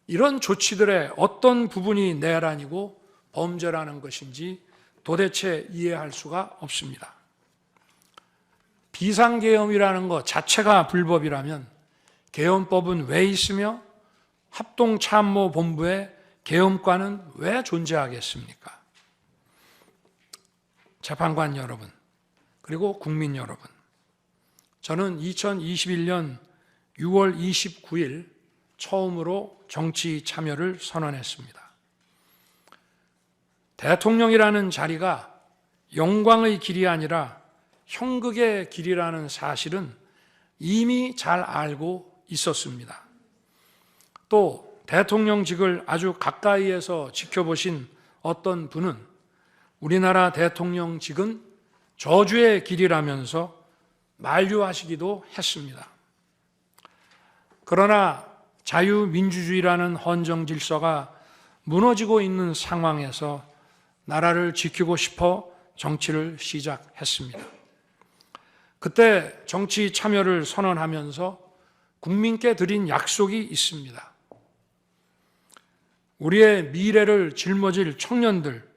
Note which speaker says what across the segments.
Speaker 1: 이런 조치들의 어떤 부분이 내란이고 범죄라는 것인지 도대체 이해할 수가 없습니다. 비상계엄이라는 것 자체가 불법이라면 계엄법은 왜 있으며 합동참모본부의 계엄관은 왜 존재하겠습니까? 재판관 여러분, 그리고 국민 여러분, 저는 2021년 6월 29일 처음으로 정치 참여를 선언했습니다. 대통령이라는 자리가 영광의 길이 아니라 형극의 길이라는 사실은 이미 잘 알고 있었습니다. 또 대통령직을 아주 가까이에서 지켜보신 어떤 분은 우리나라 대통령직은 저주의 길이라면서 만류하시기도 했습니다. 그러나 자유민주주의라는 헌정 질서가 무너지고 있는 상황에서 나라를 지키고 싶어 정치를 시작했습니다. 그때 정치 참여를 선언하면서 국민께 드린 약속이 있습니다. 우리의 미래를 짊어질 청년들,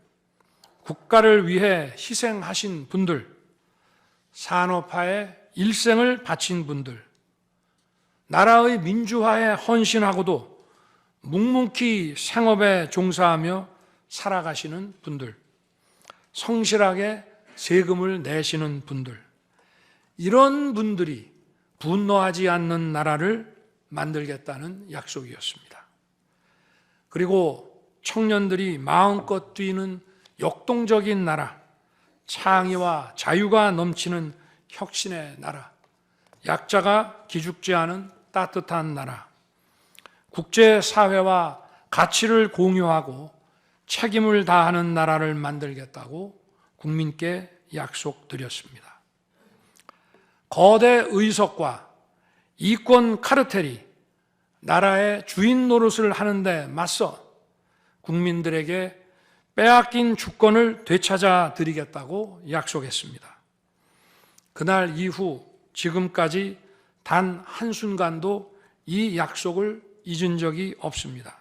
Speaker 1: 국가를 위해 희생하신 분들, 산업화에 일생을 바친 분들, 나라의 민주화에 헌신하고도 묵묵히 생업에 종사하며 살아가시는 분들, 성실하게 세금을 내시는 분들, 이런 분들이 분노하지 않는 나라를 만들겠다는 약속이었습니다. 그리고 청년들이 마음껏 뛰는 역동적인 나라, 창의와 자유가 넘치는 혁신의 나라, 약자가 기죽지 않은 따뜻한 나라, 국제사회와 가치를 공유하고 책임을 다하는 나라를 만들겠다고 국민께 약속드렸습니다. 거대 의석과 이권 카르텔이 나라의 주인 노릇을 하는데 맞서 국민들에게 빼앗긴 주권을 되찾아 드리겠다고 약속했습니다. 그날 이후 지금까지 단 한순간도 이 약속을 잊은 적이 없습니다.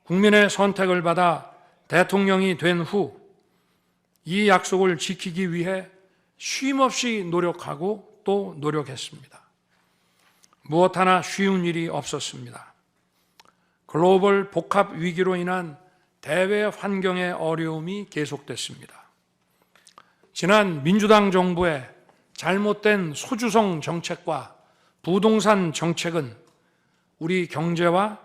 Speaker 1: 국민의 선택을 받아 대통령이 된 후 이 약속을 지키기 위해 쉼없이 노력하고 또 노력했습니다. 무엇 하나 쉬운 일이 없었습니다. 글로벌 복합 위기로 인한 대외 환경의 어려움이 계속됐습니다. 지난 민주당 정부의 잘못된 소주성 정책과 부동산 정책은 우리 경제와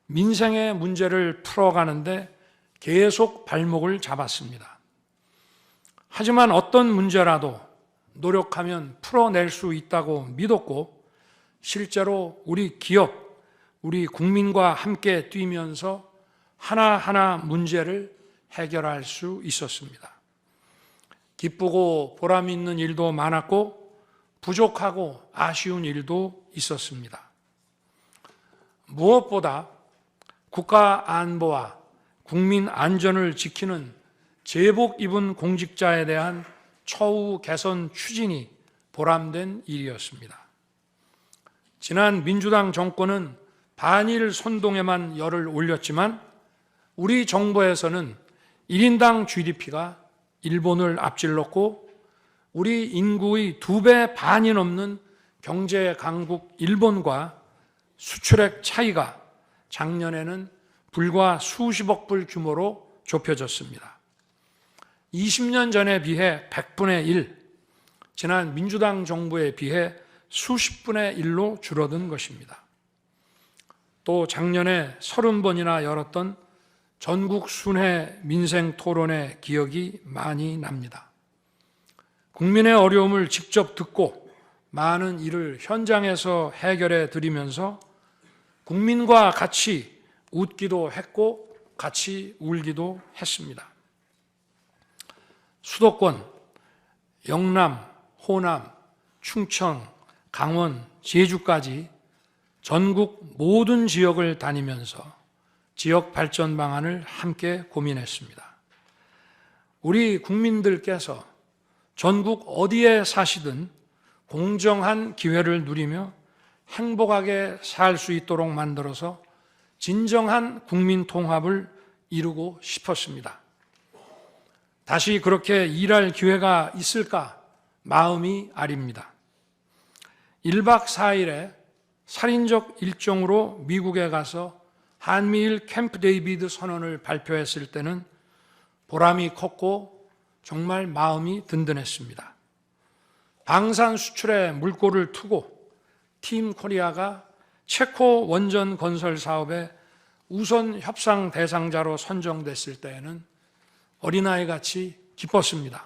Speaker 1: 민생의 문제를 풀어가는데 계속 발목을 잡았습니다. 하지만 어떤 문제라도 노력하면 풀어낼 수 있다고 믿었고 실제로 우리 기업, 우리 국민과 함께 뛰면서 하나하나 문제를 해결할 수 있었습니다. 기쁘고 보람 있는 일도 많았고 부족하고 아쉬운 일도 있었습니다. 무엇보다 국가 안보와 국민 안전을 지키는 제복 입은 공직자에 대한 처우 개선 추진이 보람된 일이었습니다. 지난 민주당 정권은 반일 선동에만 열을 올렸지만 우리 정부에서는 1인당 GDP가 일본을 앞질렀고 우리 인구의 2배 반이 넘는 경제 강국 일본과 수출액 차이가 작년에는 불과 수십억 불 규모로 좁혀졌습니다. 20년 전에 비해 100분의 1, 지난 민주당 정부에 비해 수십 분의 1로 줄어든 것입니다. 또 작년에 30번이나 열었던 전국 순회 민생 토론회 기억이 많이 납니다. 국민의 어려움을 직접 듣고 많은 일을 현장에서 해결해 드리면서 국민과 같이 웃기도 했고 같이 울기도 했습니다. 수도권, 영남, 호남, 충청, 강원, 제주까지 전국 모든 지역을 다니면서 지역 발전 방안을 함께 고민했습니다. 우리 국민들께서 전국 어디에 사시든 공정한 기회를 누리며 행복하게 살 수 있도록 만들어서 진정한 국민 통합을 이루고 싶었습니다. 다시 그렇게 일할 기회가 있을까 마음이 아립니다. 1박 4일의 살인적 일정으로 미국에 가서 한미일 캠프 데이비드 선언을 발표했을 때는 보람이 컸고 정말 마음이 든든했습니다. 방산 수출에 물꼬를 트고 팀 코리아가 체코 원전 건설 사업의 우선 협상 대상자로 선정됐을 때에는 어린아이같이 기뻤습니다.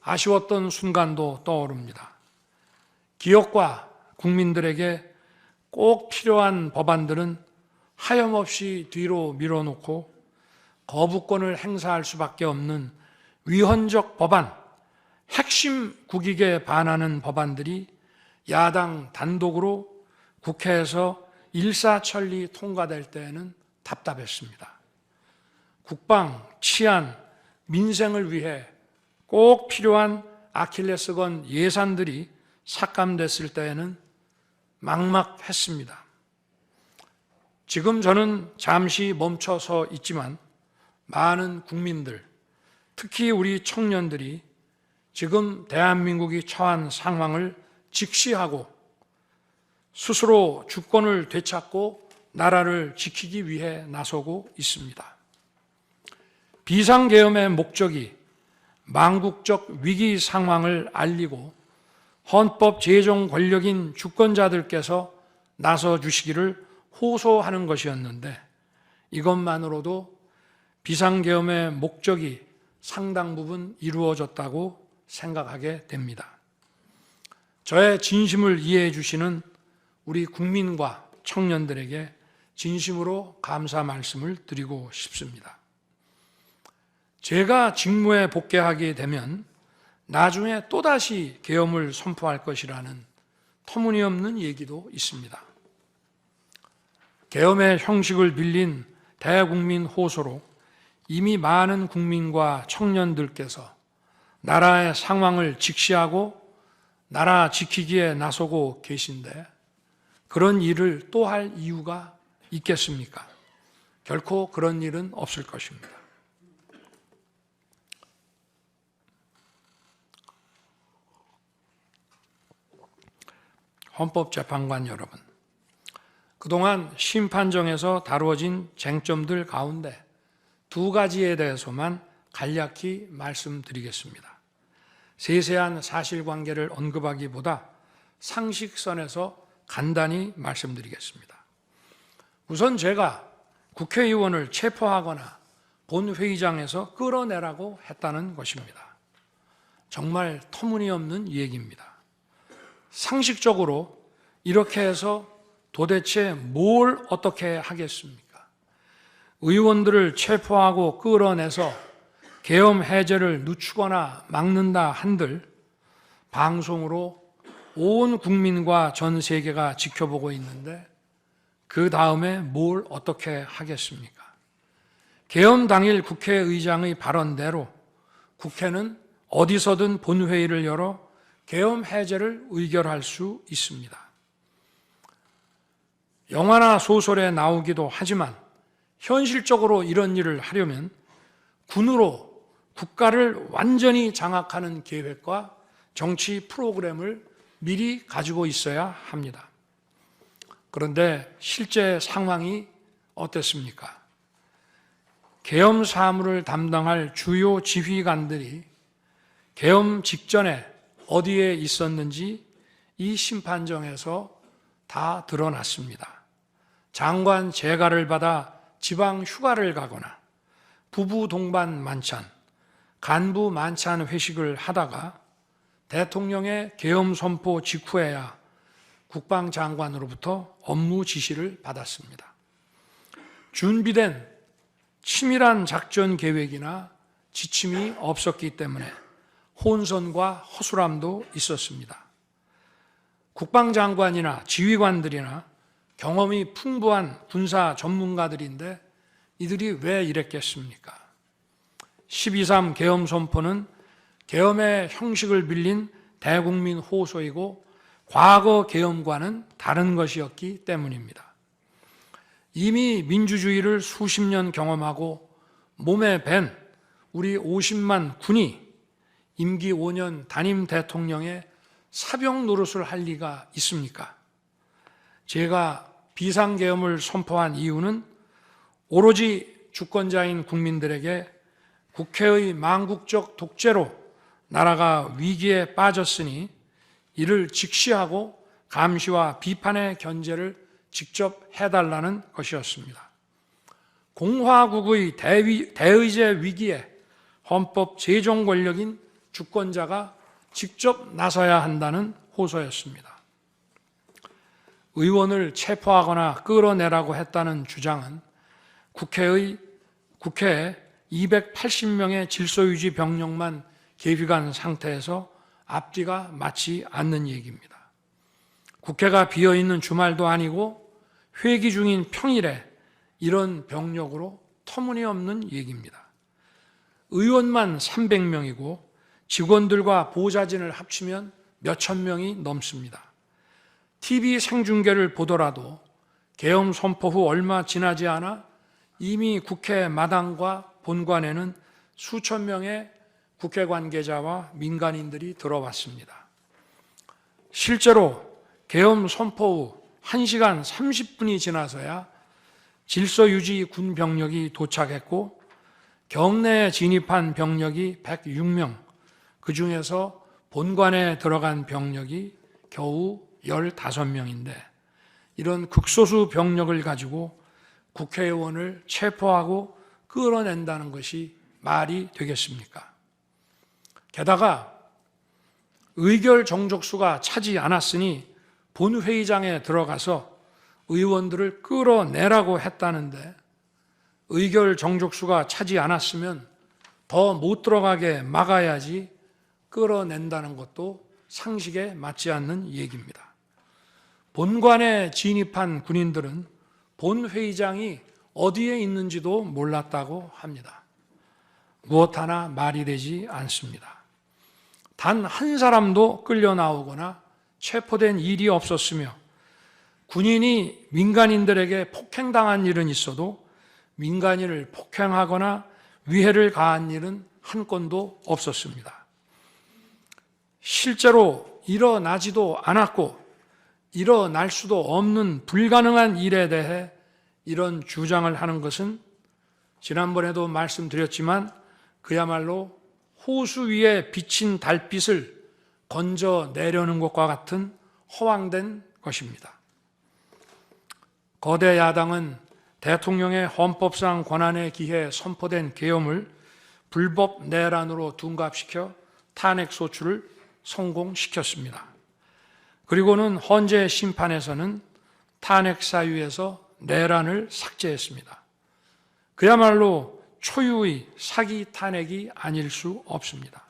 Speaker 1: 아쉬웠던 순간도 떠오릅니다. 기업과 국민들에게 꼭 필요한 법안들은 하염없이 뒤로 밀어놓고 거부권을 행사할 수밖에 없는 위헌적 법안, 핵심 국익에 반하는 법안들이 야당 단독으로 국회에서 일사천리 통과될 때에는 답답했습니다. 국방, 치안, 민생을 위해 꼭 필요한 아킬레스건 예산들이 삭감됐을 때에는 막막했습니다. 지금 저는 잠시 멈춰서 있지만 많은 국민들, 특히 우리 청년들이 지금 대한민국이 처한 상황을 직시하고 스스로 주권을 되찾고 나라를 지키기 위해 나서고 있습니다. 비상계엄의 목적이 망국적 위기 상황을 알리고 헌법 제정 권력인 주권자들께서 나서 주시기를 호소하는 것이었는데 이것만으로도 비상계엄의 목적이 상당 부분 이루어졌다고 생각하게 됩니다. 저의 진심을 이해해 주시는 우리 국민과 청년들에게 진심으로 감사 말씀을 드리고 싶습니다. 제가 직무에 복귀하게 되면 나중에 또다시 계엄을 선포할 것이라는 터무니없는 얘기도 있습니다. 계엄의 형식을 빌린 대국민 호소로 이미 많은 국민과 청년들께서 나라의 상황을 직시하고 나라 지키기에 나서고 계신데 그런 일을 또 할 이유가 있겠습니까? 결코 그런 일은 없을 것입니다. 헌법재판관 여러분, 그동안 심판정에서 다루어진 쟁점들 가운데 두 가지에 대해서만 간략히 말씀드리겠습니다. 세세한 사실관계를 언급하기보다 상식선에서 간단히 말씀드리겠습니다. 우선 제가 국회의원을 체포하거나 본회의장에서 끌어내라고 했다는 것입니다. 정말 터무니없는 얘기입니다. 상식적으로 이렇게 해서 도대체 뭘 어떻게 하겠습니까? 의원들을 체포하고 끌어내서 계엄 해제를 늦추거나 막는다 한들 방송으로 온 국민과 전 세계가 지켜보고 있는데 그 다음에 뭘 어떻게 하겠습니까? 계엄 당일 국회의장의 발언대로 국회는 어디서든 본회의를 열어 계엄 해제를 의결할 수 있습니다. 영화나 소설에 나오기도 하지만 현실적으로 이런 일을 하려면 군으로 국가를 완전히 장악하는 계획과 정치 프로그램을 미리 가지고 있어야 합니다. 그런데 실제 상황이 어땠습니까? 계엄 사무를 담당할 주요 지휘관들이 계엄 직전에 어디에 있었는지 이 심판정에서 다 드러났습니다. 장관 재가를 받아 지방 휴가를 가거나 부부 동반 만찬, 간부 만찬 회식을 하다가 대통령의 계엄 선포 직후에야 국방장관으로부터 업무 지시를 받았습니다. 준비된 치밀한 작전 계획이나 지침이 없었기 때문에 혼선과 허술함도 있었습니다. 국방장관이나 지휘관들이나 경험이 풍부한 군사 전문가들인데 이들이 왜 이랬겠습니까? 12.3 계엄 선포는 계엄의 형식을 빌린 대국민 호소이고 과거 계엄과는 다른 것이었기 때문입니다. 이미 민주주의를 수십 년 경험하고 몸에 밴 우리 50만 군이 임기 5년 단임 대통령의 사병 노릇을 할 리가 있습니까? 제가 비상계엄을 선포한 이유는 오로지 주권자인 국민들에게 국회의 망국적 독재로 나라가 위기에 빠졌으니 이를 직시하고 감시와 비판의 견제를 직접 해달라는 것이었습니다. 공화국의 대의제 위기에 헌법 제정 권력인 주권자가 직접 나서야 한다는 호소였습니다. 의원을 체포하거나 끌어내라고 했다는 주장은 국회에 280명의 질서유지 병력만 계비간 상태에서 앞뒤가 맞지 않는 얘기입니다. 국회가 비어있는 주말도 아니고 회기 중인 평일에 이런 병력으로 터무니없는 얘기입니다. 의원만 300명이고 직원들과 보좌진을 합치면 몇천 명이 넘습니다. TV 생중계를 보더라도 계엄 선포 후 얼마 지나지 않아 이미 국회 마당과 본관에는 수천 명의 국회 관계자와 민간인들이 들어왔습니다. 실제로 계엄 선포 후 1시간 30분이 지나서야 질서유지 군 병력이 도착했고 경내에 진입한 병력이 106명, 그 중에서 본관에 들어간 병력이 겨우 15명인데 이런 극소수 병력을 가지고 국회의원을 체포하고 끌어낸다는 것이 말이 되겠습니까? 게다가 의결 정족수가 차지 않았으니 본회의장에 들어가서 의원들을 끌어내라고 했다는데 의결 정족수가 차지 않았으면 더 못 들어가게 막아야지 끌어낸다는 것도 상식에 맞지 않는 얘기입니다. 본관에 진입한 군인들은 본회의장이 어디에 있는지도 몰랐다고 합니다. 무엇 하나 말이 되지 않습니다. 단 한 사람도 끌려 나오거나 체포된 일이 없었으며 군인이 민간인들에게 폭행당한 일은 있어도 민간인을 폭행하거나 위해를 가한 일은 한 건도 없었습니다. 실제로 일어나지도 않았고 일어날 수도 없는 불가능한 일에 대해 이런 주장을 하는 것은 지난번에도 말씀드렸지만 그야말로 호수 위에 비친 달빛을 건져내려는 것과 같은 허황된 것입니다. 거대 야당은 대통령의 헌법상 권한에 기해 선포된 계엄을 불법 내란으로 둔갑시켜 탄핵 소추를 성공시켰습니다. 그리고는 헌재 심판에서는 탄핵 사유에서 내란을 삭제했습니다. 그야말로 초유의 사기 탄핵이 아닐 수 없습니다.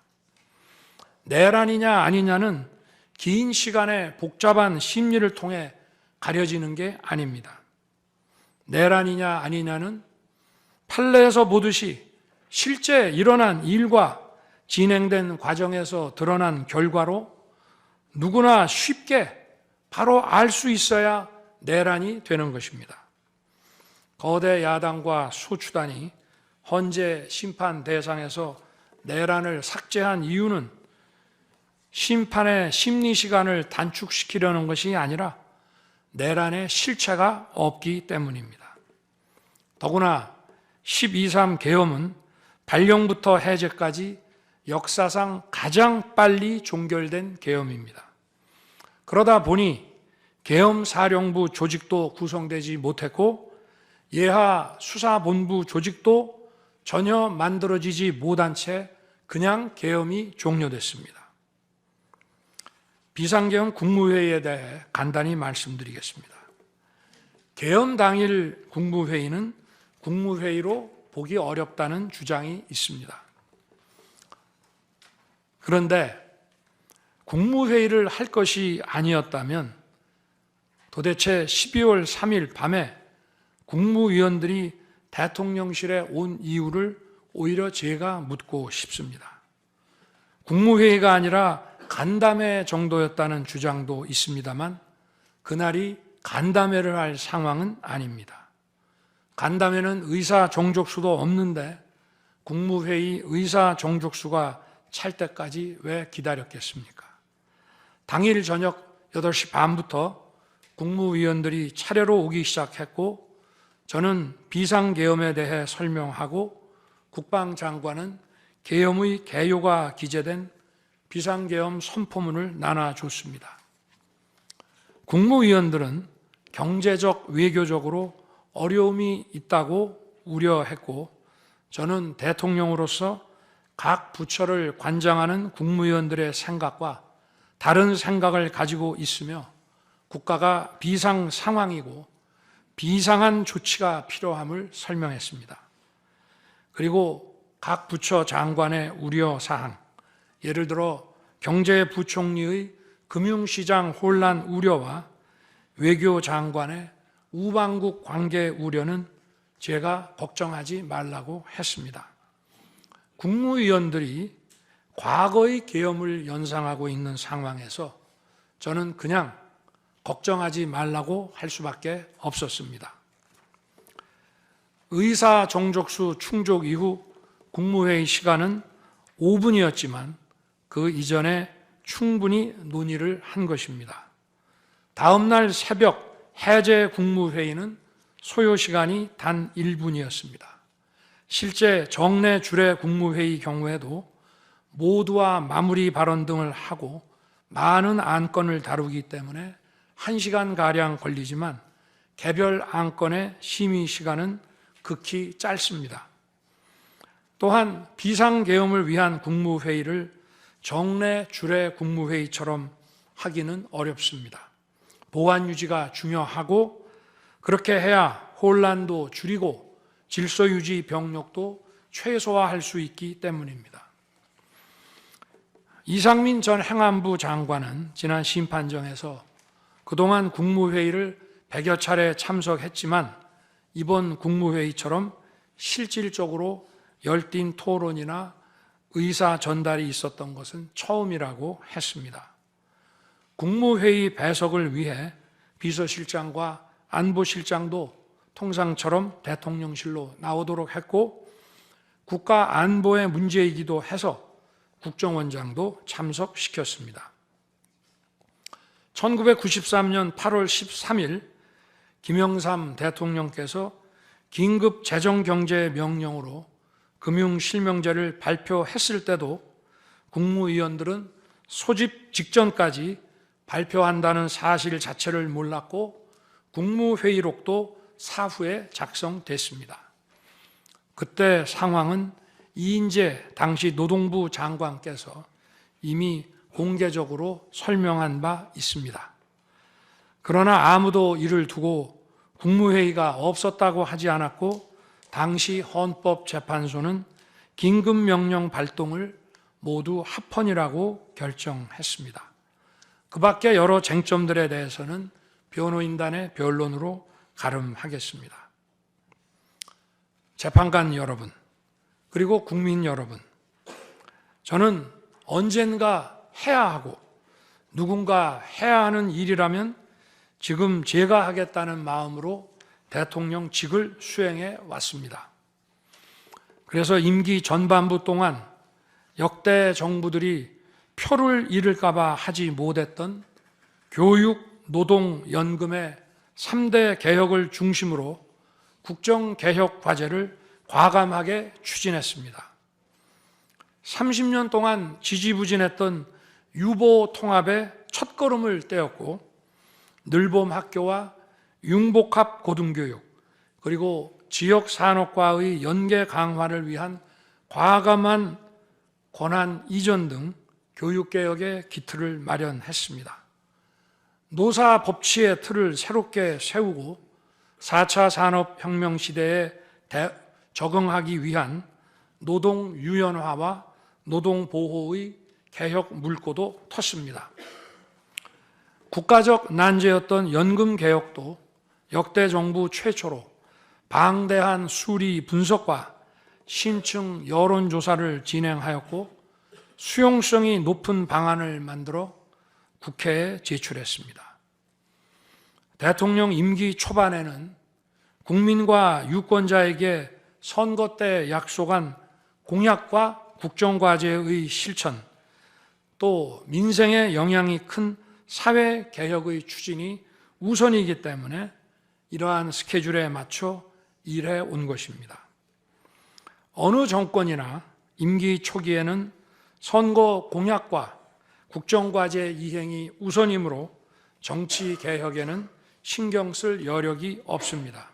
Speaker 1: 내란이냐 아니냐는 긴 시간의 복잡한 심리를 통해 가려지는 게 아닙니다. 내란이냐 아니냐는 판례에서 보듯이 실제 일어난 일과 진행된 과정에서 드러난 결과로 누구나 쉽게 바로 알 수 있어야 내란이 되는 것입니다. 거대 야당과 소추단이 헌재 심판 대상에서 내란을 삭제한 이유는 심판의 심리 시간을 단축시키려는 것이 아니라 내란의 실체가 없기 때문입니다. 더구나 12.3 계엄은 발령부터 해제까지 역사상 가장 빨리 종결된 계엄입니다. 그러다 보니 계엄사령부 조직도 구성되지 못했고 예하 수사본부 조직도 전혀 만들어지지 못한 채 그냥 계엄이 종료됐습니다. 비상계엄 국무회의에 대해 간단히 말씀드리겠습니다. 계엄 당일 국무회의는 국무회의로 보기 어렵다는 주장이 있습니다. 그런데 국무회의를 할 것이 아니었다면 도대체 12월 3일 밤에 국무위원들이 대통령실에 온 이유를 오히려 제가 묻고 싶습니다. 국무회의가 아니라 간담회 정도였다는 주장도 있습니다만 그날이 간담회를 할 상황은 아닙니다. 간담회는 의사 정족수도 없는데 국무회의 의사 정족수가 찰 때까지 왜 기다렸겠습니까? 당일 저녁 8시 반부터 국무위원들이 차례로 오기 시작했고 저는 비상계엄에 대해 설명하고 국방장관은 계엄의 개요가 기재된 비상계엄 선포문을 나눠줬습니다. 국무위원들은 경제적, 외교적으로 어려움이 있다고 우려했고 저는 대통령으로서 각 부처를 관장하는 국무위원들의 생각과 다른 생각을 가지고 있으며 국가가 비상 상황이고 비상한 조치가 필요함을 설명했습니다. 그리고 각 부처 장관의 우려사항, 예를 들어 경제부총리의 금융시장 혼란 우려와 외교장관의 우방국 관계 우려는 제가 걱정하지 말라고 했습니다. 국무위원들이 과거의 계엄을 연상하고 있는 상황에서 저는 그냥 걱정하지 말라고 할 수밖에 없었습니다. 의사 정족수 충족 이후 국무회의 시간은 5분이었지만 그 이전에 충분히 논의를 한 것입니다. 다음 날 새벽 해제 국무회의는 소요 시간이 단 1분이었습니다. 실제 정례 주례 국무회의 경우에도 모두와 마무리 발언 등을 하고 많은 안건을 다루기 때문에 1시간가량 걸리지만 개별 안건의 심의 시간은 극히 짧습니다. 또한 비상계엄을 위한 국무회의를 정례 주례 국무회의처럼 하기는 어렵습니다. 보안 유지가 중요하고 그렇게 해야 혼란도 줄이고 질서유지 병력도 최소화할 수 있기 때문입니다. 이상민 전 행안부 장관은 지난 심판정에서 그동안 국무회의를 100여 차례 참석했지만 이번 국무회의처럼 실질적으로 열띤 토론이나 의사 전달이 있었던 것은 처음이라고 했습니다. 국무회의 배석을 위해 비서실장과 안보실장도 통상처럼 대통령실로 나오도록 했고 국가 안보의 문제이기도 해서 국정원장도 참석시켰습니다. 1993년 8월 13일 김영삼 대통령께서 긴급 재정경제명령으로 금융실명제를 발표했을 때도 국무위원들은 소집 직전까지 발표한다는 사실 자체를 몰랐고 국무회의록도 사후에 작성됐습니다. 그때 상황은 이인재 당시 노동부 장관께서 이미 공개적으로 설명한 바 있습니다. 그러나 아무도 이를 두고 국무회의가 없었다고 하지 않았고 당시 헌법재판소는 긴급명령 발동을 모두 합헌이라고 결정했습니다. 그 밖에 여러 쟁점들에 대해서는 변호인단의 변론으로 가름하겠습니다. 재판관 여러분, 그리고 국민 여러분, 저는 언젠가 해야 하고 누군가 해야 하는 일이라면 지금 제가 하겠다는 마음으로 대통령직을 수행해 왔습니다. 그래서 임기 전반부 동안 역대 정부들이 표를 잃을까 봐 하지 못했던 교육, 노동, 연금의 3대 개혁을 중심으로 국정개혁 과제를 과감하게 추진했습니다. 30년 동안 지지부진했던 유보 통합의 첫걸음을 떼었고 늘봄 학교와 융복합 고등교육 그리고 지역산업과의 연계 강화를 위한 과감한 권한 이전 등 교육개혁의 기틀을 마련했습니다. 노사 법치의 틀을 새롭게 세우고 4차 산업혁명 시대에 적응하기 위한 노동 유연화와 노동 보호의 개혁 물꼬도 텄습니다. 국가적 난제였던 연금 개혁도 역대 정부 최초로 방대한 수리 분석과 신층 여론조사를 진행하였고 수용성이 높은 방안을 만들어 국회에 제출했습니다. 대통령 임기 초반에는 국민과 유권자에게 선거 때 약속한 공약과 국정과제의 실천, 또 민생에 영향이 큰 사회개혁의 추진이 우선이기 때문에 이러한 스케줄에 맞춰 일해 온 것입니다. 어느 정권이나 임기 초기에는 선거 공약과 국정과제 이행이 우선이므로 정치개혁에는 신경 쓸 여력이 없습니다.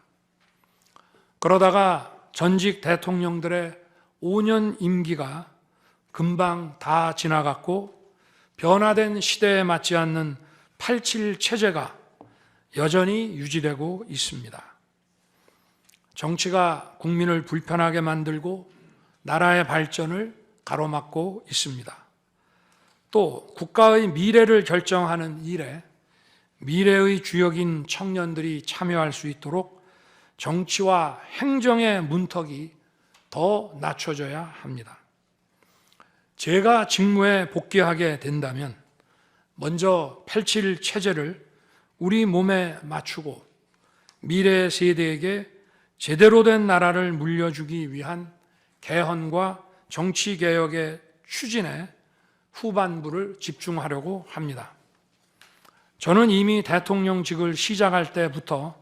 Speaker 1: 그러다가 전직 대통령들의 5년 임기가 금방 다 지나갔고 변화된 시대에 맞지 않는 87 체제가 여전히 유지되고 있습니다. 정치가 국민을 불편하게 만들고 나라의 발전을 가로막고 있습니다. 또 국가의 미래를 결정하는 일에 미래의 주역인 청년들이 참여할 수 있도록 정치와 행정의 문턱이 더 낮춰져야 합니다. 제가 직무에 복귀하게 된다면 먼저 87 체제를 우리 몸에 맞추고 미래 세대에게 제대로 된 나라를 물려주기 위한 개헌과 정치개혁의 추진에 후반부를 집중하려고 합니다. 저는 이미 대통령직을 시작할 때부터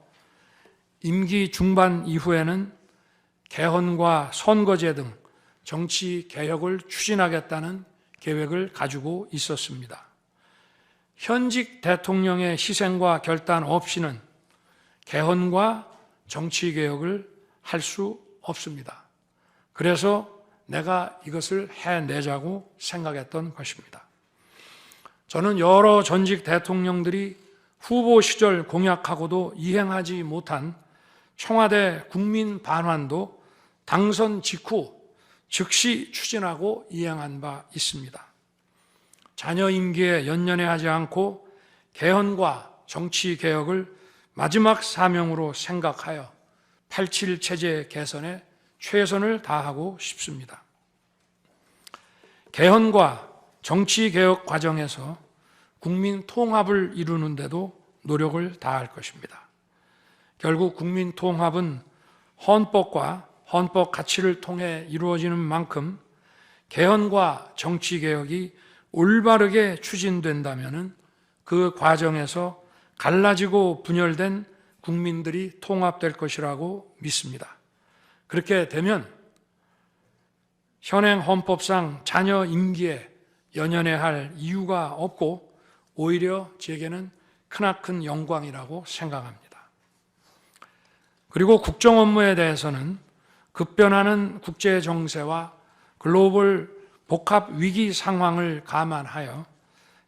Speaker 1: 임기 중반 이후에는 개헌과 선거제 등 정치 개혁을 추진하겠다는 계획을 가지고 있었습니다. 현직 대통령의 희생과 결단 없이는 개헌과 정치 개혁을 할 수 없습니다. 그래서 내가 이것을 해내자고 생각했던 것입니다. 저는 여러 전직 대통령들이 후보 시절 공약하고도 이행하지 못한 청와대 국민 반환도 당선 직후 즉시 추진하고 이행한 바 있습니다. 자녀 임기에 연연해하지 않고 개헌과 정치 개혁을 마지막 사명으로 생각하여 87 체제 개선에 최선을 다하고 싶습니다. 개헌과 정치 개혁 과정에서 국민 통합을 이루는 데도 노력을 다할 것입니다. 결국 국민 통합은 헌법과 헌법 가치를 통해 이루어지는 만큼 개헌과 정치 개혁이 올바르게 추진된다면 그 과정에서 갈라지고 분열된 국민들이 통합될 것이라고 믿습니다. 그렇게 되면 현행 헌법상 자녀 임기에 연연해할 이유가 없고 오히려 제게는 크나큰 영광이라고 생각합니다. 그리고 국정 업무에 대해서는 급변하는 국제 정세와 글로벌 복합 위기 상황을 감안하여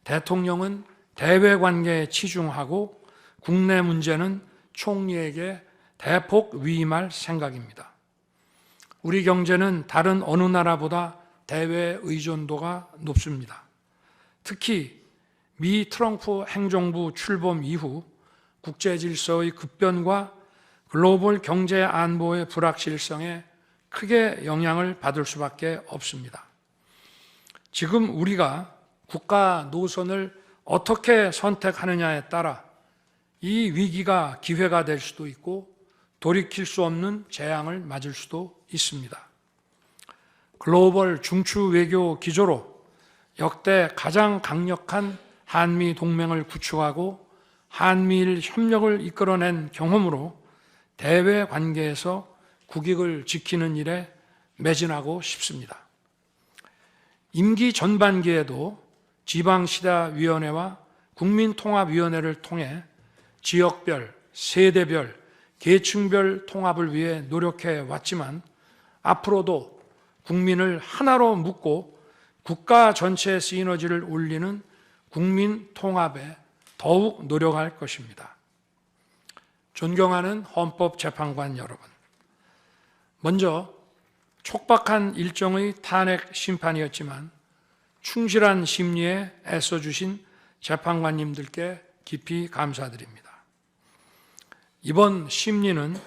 Speaker 1: 대통령은 대외 관계에 치중하고 국내 문제는 총리에게 대폭 위임할 생각입니다. 우리 경제는 다른 어느 나라보다 대외 의존도가 높습니다. 특히 미 트럼프 행정부 출범 이후 국제 질서의 급변과 글로벌 경제 안보의 불확실성에 크게 영향을 받을 수밖에 없습니다. 지금 우리가 국가 노선을 어떻게 선택하느냐에 따라 이 위기가 기회가 될 수도 있고 돌이킬 수 없는 재앙을 맞을 수도 있습니다. 글로벌 중추 외교 기조로 역대 가장 강력한 한미 동맹을 구축하고 한미일 협력을 이끌어낸 경험으로 대외 관계에서 국익을 지키는 일에 매진하고 싶습니다. 임기 전반기에도 지방시다위원회와 국민통합위원회를 통해 지역별, 세대별, 계층별 통합을 위해 노력해 왔지만 앞으로도 국민을 하나로 묶고 국가 전체 시너지를 올리는 국민 통합에 더욱 노력할 것입니다. 존경하는 헌법재판관 여러분, 먼저 촉박한 일정의 탄핵 심판이었지만 충실한 심리에 애써주신 재판관님들께 깊이 감사드립니다. 이번 심리는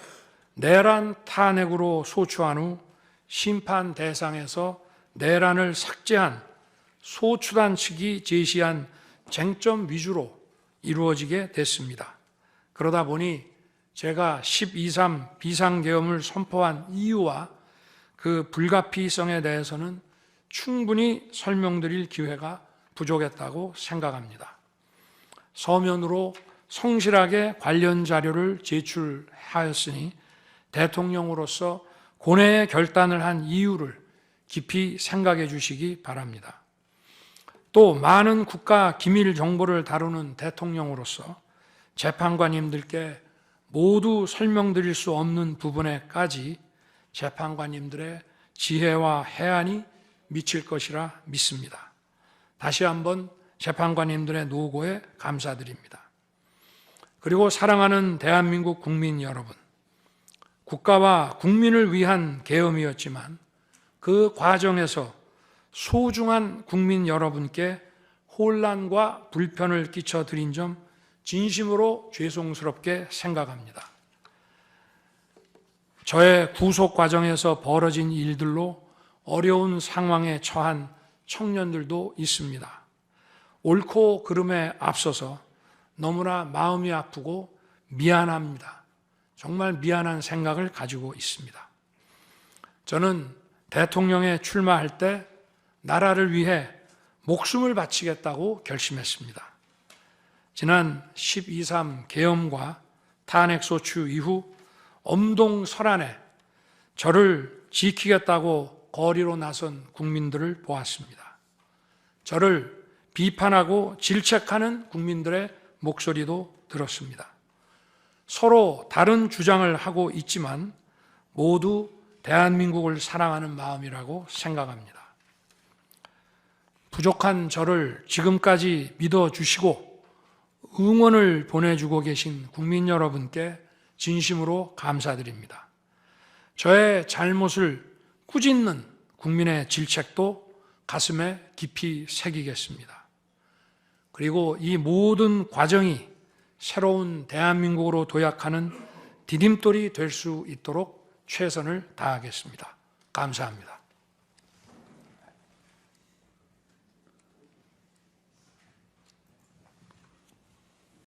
Speaker 1: 내란 탄핵으로 소추한 후 심판 대상에서 내란을 삭제한 소추단 측이 제시한 쟁점 위주로 이루어지게 됐습니다. 그러다 보니 제가 12.3 비상계엄을 선포한 이유와 그 불가피성에 대해서는 충분히 설명드릴 기회가 부족했다고 생각합니다. 서면으로 성실하게 관련 자료를 제출하였으니 대통령으로서 고뇌의 결단을 한 이유를 깊이 생각해 주시기 바랍니다. 또 많은 국가 기밀 정보를 다루는 대통령으로서 재판관님들께 모두 설명드릴 수 없는 부분에까지 재판관님들의 지혜와 해안이 미칠 것이라 믿습니다. 다시 한번 재판관님들의 노고에 감사드립니다. 그리고 사랑하는 대한민국 국민 여러분, 국가와 국민을 위한 계엄이었지만 그 과정에서 소중한 국민 여러분께 혼란과 불편을 끼쳐드린 점 진심으로 죄송스럽게 생각합니다. 저의 구속 과정에서 벌어진 일들로 어려운 상황에 처한 청년들도 있습니다. 옳고 그름에 앞서서 너무나 마음이 아프고 미안합니다. 정말 미안한 생각을 가지고 있습니다. 저는 대통령에 출마할 때 나라를 위해 목숨을 바치겠다고 결심했습니다. 지난 12.3 계엄과 탄핵소추 이후 엄동설안에 저를 지키겠다고 거리로 나선 국민들을 보았습니다. 저를 비판하고 질책하는 국민들의 목소리도 들었습니다. 서로 다른 주장을 하고 있지만 모두 대한민국을 사랑하는 마음이라고 생각합니다. 부족한 저를 지금까지 믿어주시고 응원을 보내주고 계신 국민 여러분께 진심으로 감사드립니다. 저의 잘못을 꾸짖는 국민의 질책도 가슴에 깊이 새기겠습니다. 그리고 이 모든 과정이 새로운 대한민국으로 도약하는 디딤돌이 될 수 있도록 최선을 다하겠습니다. 감사합니다.